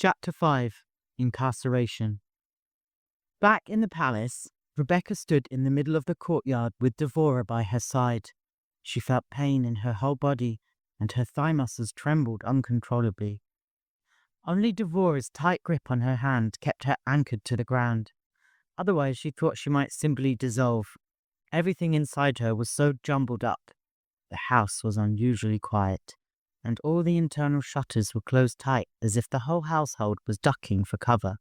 Chapter 5. Incarceration. Back in the palace, Rebekah stood in the middle of the courtyard with Devorah by her side. She felt pain in her whole body, and her thigh muscles trembled uncontrollably. Only Devorah's tight grip on her hand kept her anchored to the ground. Otherwise, she thought she might simply dissolve. Everything inside her was so jumbled up. The house was unusually quiet, and all the internal shutters were closed tight as if the whole household was ducking for cover.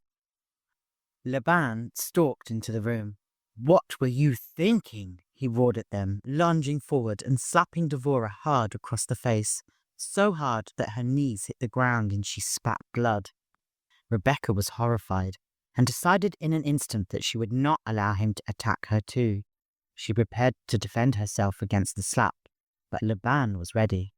Laban stalked into the room. "What were you thinking?" he roared at them, lunging forward and slapping Devorah hard across the face, so hard that her knees hit the ground and she spat blood. Rebekah was horrified and decided in an instant that she would not allow him to attack her too. She prepared to defend herself against the slap, but Laban was ready.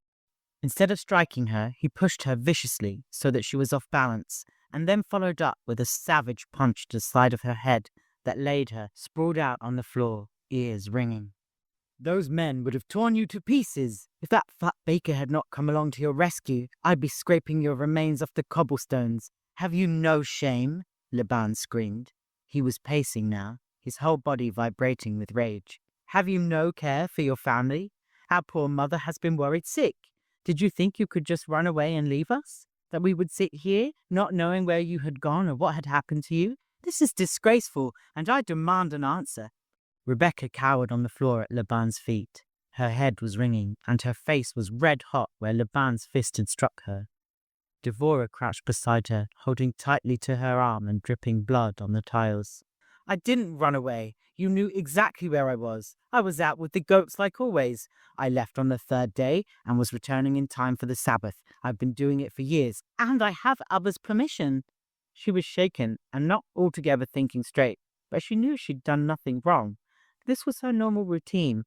Instead of striking her, he pushed her viciously so that she was off balance, and then followed up with a savage punch to the side of her head that laid her sprawled out on the floor, ears ringing. "Those men would have torn you to pieces. If that fat baker had not come along to your rescue, I'd be scraping your remains off the cobblestones. Have you no shame?" Laban screamed. He was pacing now, his whole body vibrating with rage. "Have you no care for your family? Our poor mother has been worried sick. Did you think you could just run away and leave us? That we would sit here, not knowing where you had gone or what had happened to you? This is disgraceful, and I demand an answer." Rebekah cowered on the floor at Laban's feet. Her head was ringing, and her face was red hot where Laban's fist had struck her. Devorah crouched beside her, holding tightly to her arm and dripping blood on the tiles. "I didn't run away. You knew exactly where I was. I was out with the goats like always. I left on the third day and was returning in time for the Sabbath. I've been doing it for years, and I have others' permission." She was shaken and not altogether thinking straight, but she knew she'd done nothing wrong. This was her normal routine,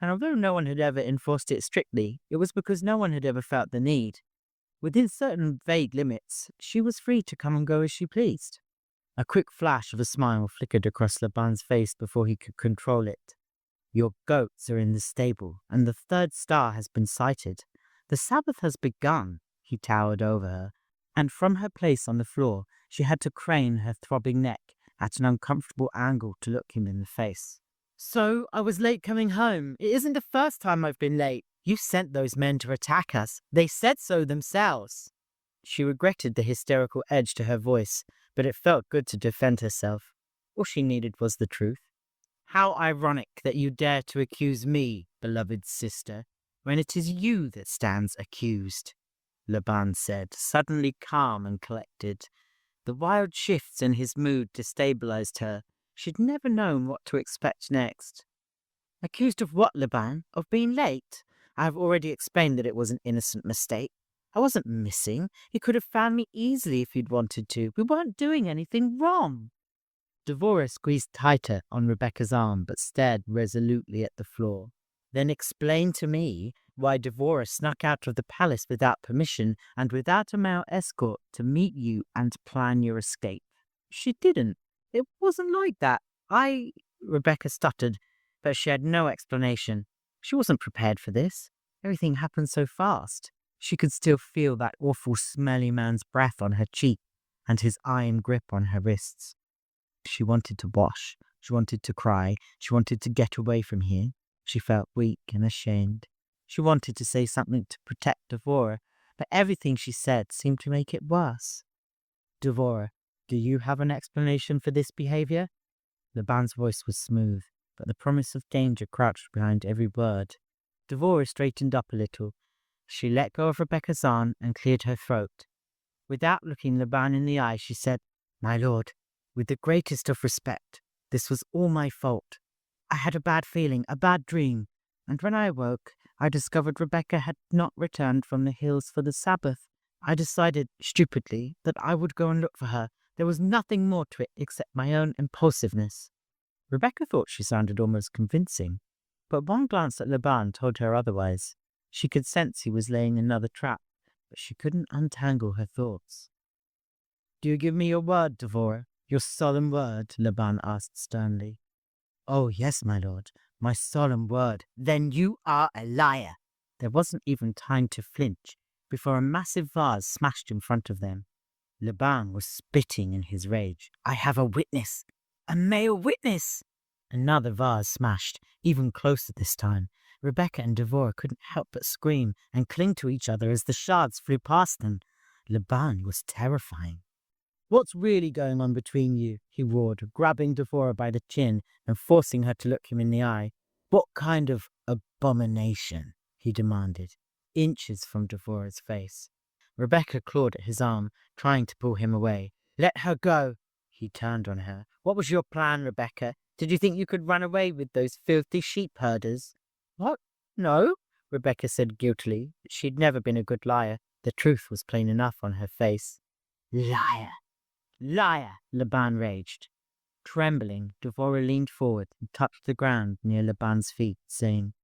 and although no one had ever enforced it strictly, it was because no one had ever felt the need. Within certain vague limits, she was free to come and go as she pleased. A quick flash of a smile flickered across Laban's face before he could control it. "Your goats are in the stable, and the third star has been sighted. The Sabbath has begun." He towered over her, and from her place on the floor, she had to crane her throbbing neck at an uncomfortable angle to look him in the face. "So I was late coming home. It isn't the first time I've been late. You sent those men to attack us. They said so themselves." She regretted the hysterical edge to her voice, but it felt good to defend herself. All she needed was the truth. "How ironic that you dare to accuse me, beloved sister, when it is you that stands accused," Laban said, suddenly calm and collected. The wild shifts in his mood destabilized her. She'd never known what to expect next. "Accused of what, Laban? Of being late? I have already explained that it was an innocent mistake. I wasn't missing. He could have found me easily if he'd wanted to. We weren't doing anything wrong." Devorah squeezed tighter on Rebekah's arm, but stared resolutely at the floor. "Then explain to me why Devorah snuck out of the palace without permission and without a male escort to meet you and plan your escape." "She didn't. It wasn't like that. Rebekah stuttered, but she had no explanation. She wasn't prepared for this. Everything happened so fast. She could still feel that awful smelly man's breath on her cheek and his iron grip on her wrists. She wanted to wash. She wanted to cry. She wanted to get away from here. She felt weak and ashamed. She wanted to say something to protect Devorah, but everything she said seemed to make it worse. "Devorah, do you have an explanation for this behavior?" Laban's voice was smooth, but the promise of danger crouched behind every word. Devorah straightened up a little. She let go of Rebekah's arm and cleared her throat. Without looking Laban in the eye, she said, "My lord, with the greatest of respect, this was all my fault. I had a bad feeling, a bad dream, and when I awoke, I discovered Rebekah had not returned from the hills for the Sabbath. I decided, stupidly, that I would go and look for her. There was nothing more to it except my own impulsiveness." Rebekah thought she sounded almost convincing, but one glance at Laban told her otherwise. She could sense he was laying another trap, but she couldn't untangle her thoughts. "Do you give me your word, Devorah? Your solemn word?" Laban asked sternly. "Oh, yes, my lord, my solemn word." "Then you are a liar." There wasn't even time to flinch before a massive vase smashed in front of them. Laban was spitting in his rage. "I have a witness! A male witness!" Another vase smashed, even closer this time. Rebekah and Devorah couldn't help but scream and cling to each other as the shards flew past them. Laban was terrifying. "What's really going on between you?" he roared, grabbing Devorah by the chin and forcing her to look him in the eye. "What kind of abomination?" he demanded, inches from Devorah's face. Rebekah clawed at his arm, trying to pull him away. "Let her go!" He turned on her. "What was your plan, Rebekah? Did you think you could run away with those filthy sheep herders?" "What? No," Rebekah said guiltily. She'd never been a good liar. The truth was plain enough on her face. "Liar! Liar!" Laban raged. Trembling, Devorah leaned forward and touched the ground near Laban's feet, saying,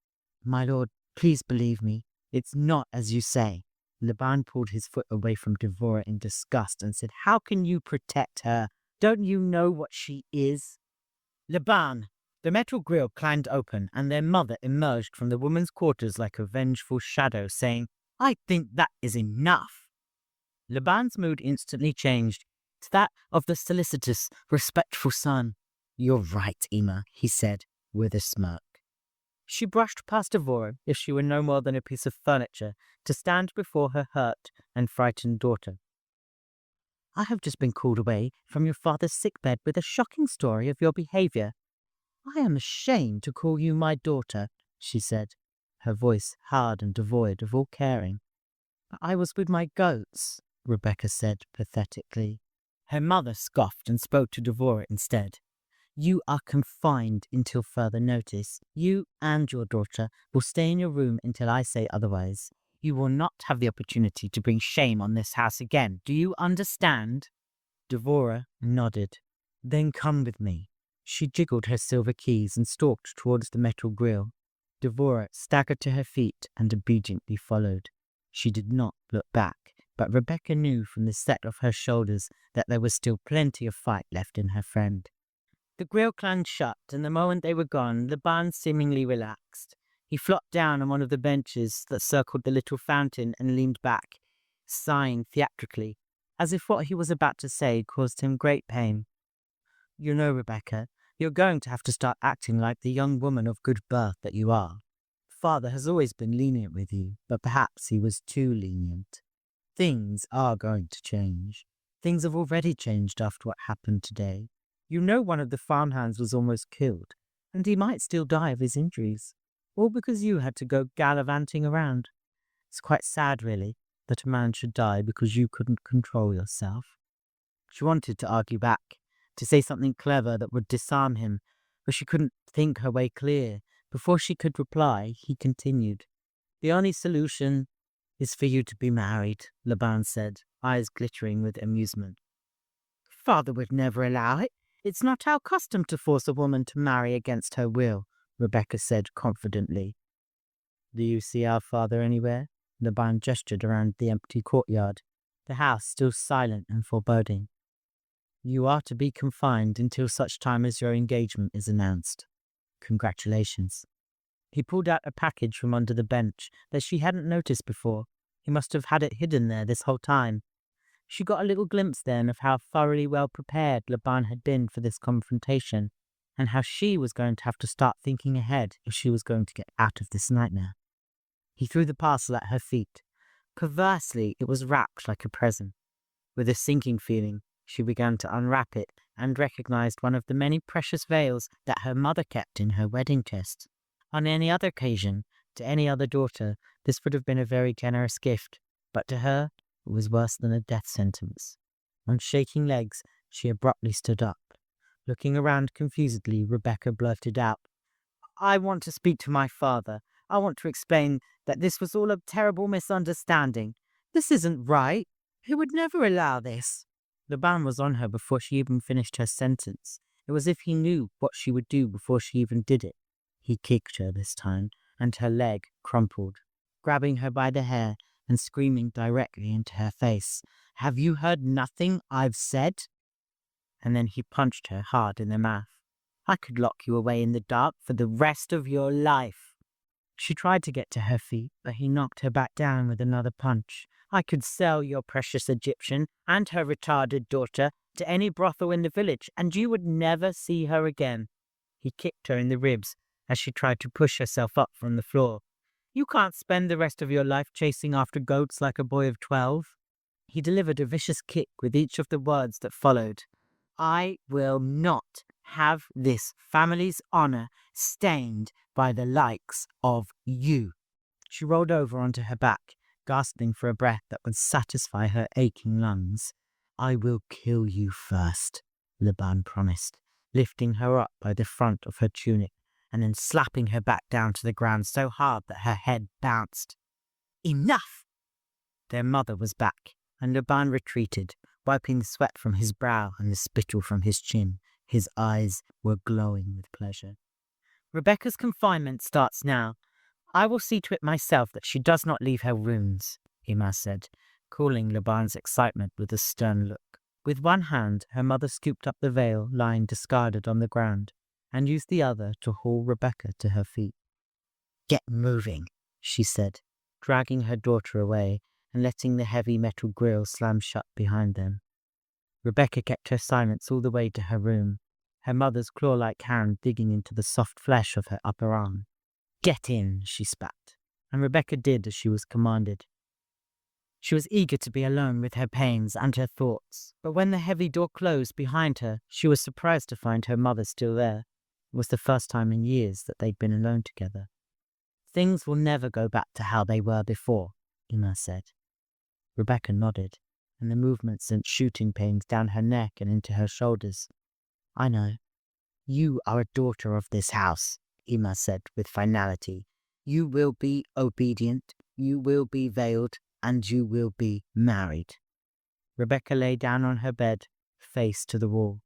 "My lord, please believe me. It's not as you say." Laban pulled his foot away from Devorah in disgust and said, "How can you protect her? Don't you know what she is?" "Laban!" The metal grill clanged open, and their mother emerged from the woman's quarters like a vengeful shadow, saying, "I think that is enough." Laban's mood instantly changed to that of the solicitous, respectful son. "You're right, Emma," he said, with a smirk. She brushed past Devorah, if she were no more than a piece of furniture, to stand before her hurt and frightened daughter. "I have just been called away from your father's sickbed with a shocking story of your behavior. I am ashamed to call you my daughter," she said, her voice hard and devoid of all caring. "I was with my goats," Rebekah said pathetically. Her mother scoffed and spoke to Devorah instead. "You are confined until further notice. You and your daughter will stay in your room until I say otherwise. You will not have the opportunity to bring shame on this house again. Do you understand?" Devorah nodded. "Then come with me." She jiggled her silver keys and stalked towards the metal grill. Devorah staggered to her feet and obediently followed. She did not look back, but Rebekah knew from the set of her shoulders that there was still plenty of fight left in her friend. The grill clanged shut, and the moment they were gone, Laban seemingly relaxed. He flopped down on one of the benches that circled the little fountain and leaned back, sighing theatrically, as if what he was about to say caused him great pain. "You know, Rebekah, you're going to have to start acting like the young woman of good birth that you are. Father has always been lenient with you, but perhaps he was too lenient. Things are going to change. Things have already changed after what happened today. You know one of the farmhands was almost killed, and he might still die of his injuries, all because you had to go gallivanting around. It's quite sad, really, that a man should die because you couldn't control yourself." She wanted to argue back, to say something clever that would disarm him, but she couldn't think her way clear. Before she could reply, he continued. "The only solution is for you to be married," Laban said, eyes glittering with amusement. "Father would never allow it. It's not our custom to force a woman to marry against her will," Rebekah said confidently. "Do you see our father anywhere?" Laban gestured around the empty courtyard, the house still silent and foreboding. "You are to be confined until such time as your engagement is announced. Congratulations." He pulled out a package from under the bench that she hadn't noticed before. He must have had it hidden there this whole time. She got a little glimpse then of how thoroughly well prepared Laban had been for this confrontation, and how she was going to have to start thinking ahead if she was going to get out of this nightmare. He threw the parcel at her feet. Perversely, it was wrapped like a present. With a sinking feeling, she began to unwrap it and recognized one of the many precious veils that her mother kept in her wedding chest. On any other occasion, to any other daughter, this would have been a very generous gift, but to her, it was worse than a death sentence. On shaking legs, she abruptly stood up. Looking around confusedly, Rebekah blurted out, "I want to speak to my father. I want to explain that this was all a terrible misunderstanding. This isn't right. He would never allow this." Laban was on her before she even finished her sentence. It was as if he knew what she would do before she even did it. He kicked her this time, and her leg crumpled, grabbing her by the hair and screaming directly into her face. "Have you heard nothing I've said?" And then he punched her hard in the mouth. "I could lock you away in the dark for the rest of your life." She tried to get to her feet, but he knocked her back down with another punch. I could sell your precious Egyptian and her retarded daughter to any brothel in the village, and you would never see her again." He kicked her in the ribs as she tried to push herself up from the floor. "You can't spend the rest of your life chasing after goats like a boy of 12. He delivered a vicious kick with each of the words that followed. "I will not have this family's honor stained by the likes of you." She rolled over onto her back, gasping for a breath that would satisfy her aching lungs. "I will kill you first," Laban promised, lifting her up by the front of her tunic and then slapping her back down to the ground so hard that her head bounced. "Enough!" Their mother was back, and Laban retreated, wiping the sweat from his brow and the spittle from his chin. His eyes were glowing with pleasure. "Rebekah's confinement starts now. I will see to it myself that she does not leave her rooms," Ima said, cooling Laban's excitement with a stern look. With one hand, her mother scooped up the veil lying discarded on the ground and used the other to haul Rebekah to her feet. "Get moving," she said, dragging her daughter away and letting the heavy metal grille slam shut behind them. Rebekah kept her silence all the way to her room, her mother's claw-like hand digging into the soft flesh of her upper arm. "Get in," she spat, and Rebekah did as she was commanded. She was eager to be alone with her pains and her thoughts, but when the heavy door closed behind her, she was surprised to find her mother still there. It was the first time in years that they'd been alone together. "Things will never go back to how they were before," Ima said. Rebekah nodded, and the movement sent shooting pains down her neck and into her shoulders. "I know. You are a daughter of this house," Ima said with finality. "You will be obedient, you will be veiled, and you will be married." Rebekah lay down on her bed, face to the wall.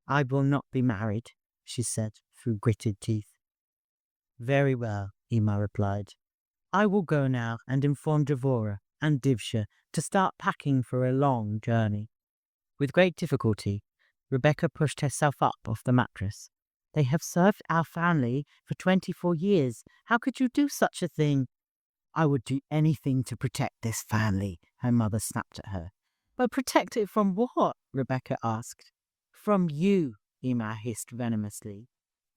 "I will not be married," she said through gritted teeth. "Very well," Ima replied. "I will go now and inform Devorah and Divsha to start packing for a long journey." With great difficulty, Rebekah pushed herself up off the mattress. "They have served our family for 24 years. How could you do such a thing?" "I would do anything to protect this family," her mother snapped at her. "But protect it from what?" Rebekah asked. "From you," Ima hissed venomously.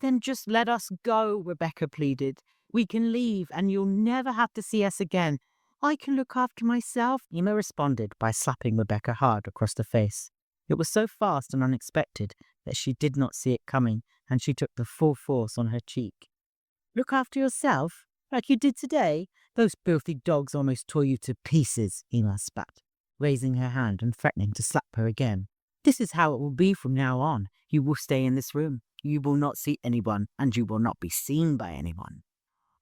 "Then just let us go," Rebekah pleaded. "We can leave and you'll never have to see us again." "I can look after myself," Ima responded by slapping Rebekah hard across the face. It was so fast and unexpected that she did not see it coming, and she took the full force on her cheek. "Look after yourself? Like you did today? Those filthy dogs almost tore you to pieces," Ima spat, raising her hand and threatening to slap her again. "This is how it will be from now on. You will stay in this room. You will not see anyone, and you will not be seen by anyone.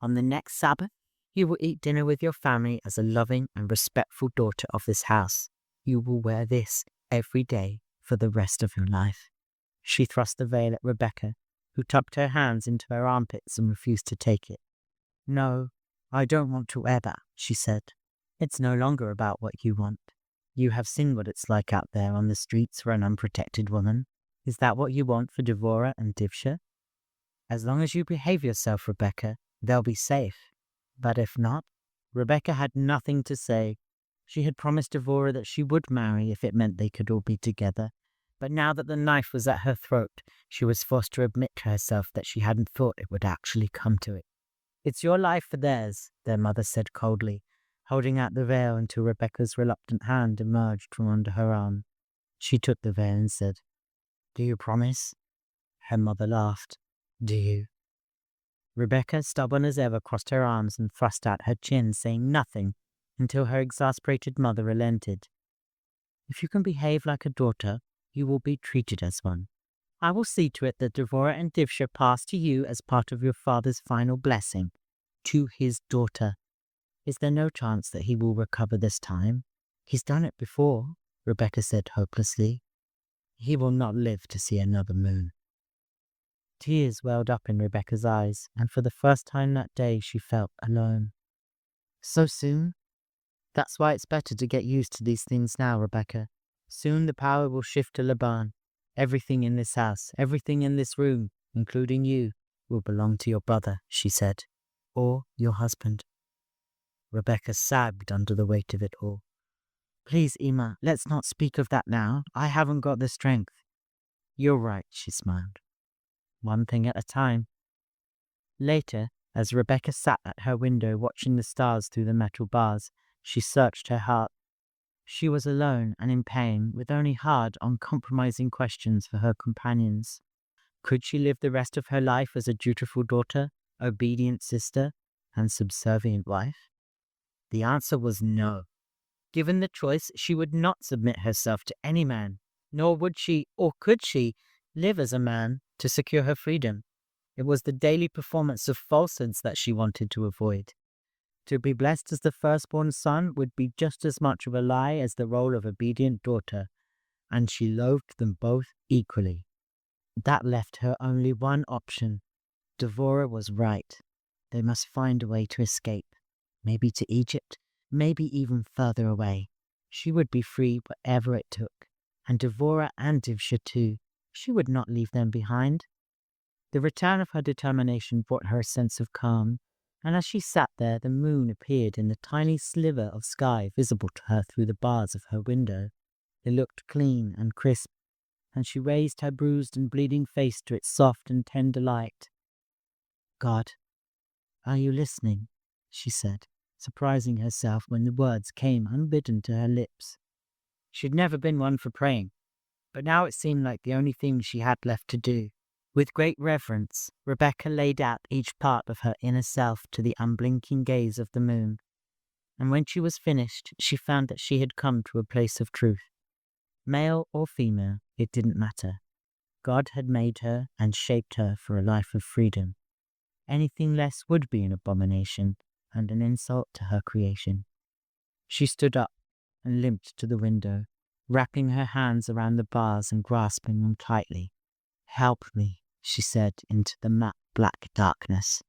On the next Sabbath, you will eat dinner with your family as a loving and respectful daughter of this house. You will wear this every day for the rest of your life." She thrust the veil at Rebekah, who tucked her hands into her armpits and refused to take it. "No, I don't want to wear that," she said. "It's no longer about what you want. You have seen what it's like out there on the streets for an unprotected woman. Is that what you want for Devorah and Divsha? As long as you behave yourself, Rebekah, they'll be safe. But if not..." Rebekah had nothing to say. She had promised Devorah that she would marry if it meant they could all be together. But now that the knife was at her throat, she was forced to admit to herself that she hadn't thought it would actually come to it. "It's your life for theirs," their mother said coldly, holding out the veil until Rebekah's reluctant hand emerged from under her arm. She took the veil and said, "Do you promise?" Her mother laughed. "Do you?" Rebekah, stubborn as ever, crossed her arms and thrust out her chin, saying nothing until her exasperated mother relented. "If you can behave like a daughter, you will be treated as one. I will see to it that Devorah and Divsha pass to you as part of your father's final blessing, to his daughter. Is there no chance that he will recover this time? He's done it before," Rebekah said hopelessly. "He will not live to see another moon." Tears welled up in Rebekah's eyes, and for the first time that day she felt alone. "So soon? That's why it's better to get used to these things now, Rebekah. Soon the power will shift to Laban. Everything in this house, everything in this room, including you, will belong to your brother," she said, "or your husband." Rebekah sagged under the weight of it all. Please, Emma, let's not speak of that now. I haven't got the strength. You're right, she smiled. One thing at a time. Later, as Rebekah sat at her window watching the stars through the metal bars, she searched her heart. She was alone and in pain, with only hard, uncompromising questions for her companions. Could she live the rest of her life as a dutiful daughter, obedient sister, and subservient wife? The answer was no. Given the choice, she would not submit herself to any man, nor would she, or could she, live as a man to secure her freedom. It was the daily performance of falsehoods that she wanted to avoid. To be blessed as the firstborn son would be just as much of a lie as the role of obedient daughter, and she loathed them both equally. That left her only one option. Devorah was right. They must find a way to escape. Maybe to Egypt, maybe even further away. She would be free whatever it took. And Devorah and Divsha too. She would not leave them behind. The return of her determination brought her a sense of calm, and as she sat there, the moon appeared in the tiny sliver of sky visible to her through the bars of her window. It looked clean and crisp, and she raised her bruised and bleeding face to its soft and tender light. God, are you listening? She said, surprising herself when the words came unbidden to her lips. She'd never been one for praying, but now it seemed like the only thing she had left to do. With great reverence, Rebekah laid out each part of her inner self to the unblinking gaze of the moon, and when she was finished, she found that she had come to a place of truth. Male or female, it didn't matter. God had made her and shaped her for a life of freedom. Anything less would be an abomination and an insult to her creation. She stood up and limped to the window, wrapping her hands around the bars and grasping them tightly. Help me, she said into the matte black darkness.